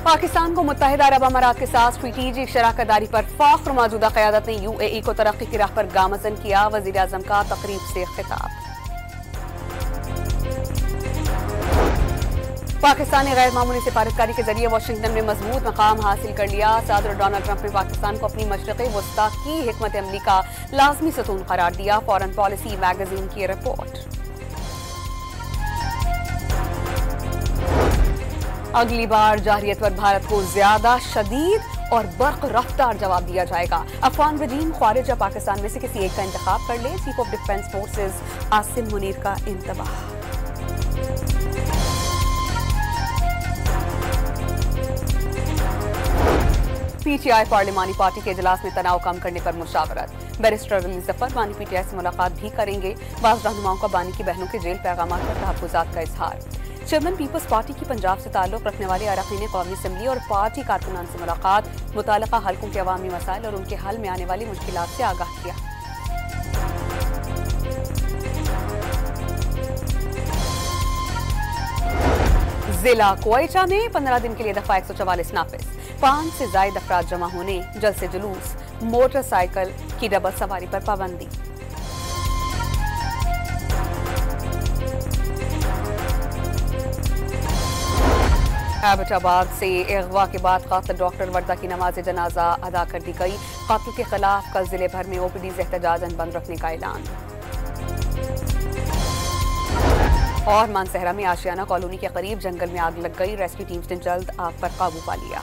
पाकिस्तान को मुत्तहिदा अरब अमारात के साथ स्ट्रेटेजिक शराकतदारी पर फख्र। मौजूदा क़यादत ने UAE को तरक्की की राह पर गामज़न किया। वज़ीर आज़म का तकरीब से खिताब। पाकिस्तान ने गैर मामूली सिफारतकारी के जरिए वाशिंगटन में मजबूत मकाम हासिल कर लिया। सदर डोनाल्ड ट्रंप ने पाकिस्तान को अपनी मशरिक़ी वस्ता की हिकमत अमली का लाज़मी सतून करार दिया। फॉरेन पॉलिसी मैगजीन की रिपोर्ट। अगली बार जारहियत पर भारत को ज्यादा शदीद और बर्क रफ्तार जवाब दिया जाएगा। अफगान रजीम ख्वारिजा पाकिस्तान में से किसी एक का इंतखाब कर ले। Chief of defence forces Asim Munir का इंतबाह। PTI पार्लिमानी पार्टी के इजलास में तनाव कम करने पर मुशावरत। बैरिस्टर अली जफर बानी PTI से मुलाकात भी करेंगे। बाज़ रहनुमाओं का बानी की बहनों के जेल पैगाम पर तहफ़्फ़ुज़ात का इजहार। चेयरमैन पीपल्स पार्टी की पंजाब से ताल्लुक रखने वाले अरकान कौमी असम्बली और पार्टी कारकुनान से मुलाकात। मुताल्लिका हलकों के अवामी मसाइल और उनके हल में आने वाली मुश्किलात से आगाह किया। जिला क्वेटा में 15 दिन के लिए दफा 144 नाफिज। 5 से ज्यादा अफराद जमा होने, जल्द से जुलूस। मोटरसाइकिल की डबल सवारी पर पाबंदी। एबटाबाद से अगवा के बाद कातिल डॉक्टर वर्दा की नमाज जनाजा अदा कर दी गई। कातिल के खिलाफ कल जिले भर में OPDs एहतजाजन बंद रखने का ऐलान। और मानसहरा में आशियाना कॉलोनी के करीब जंगल में आग लग गई। रेस्क्यू टीम्स ने जल्द आग पर काबू पा लिया।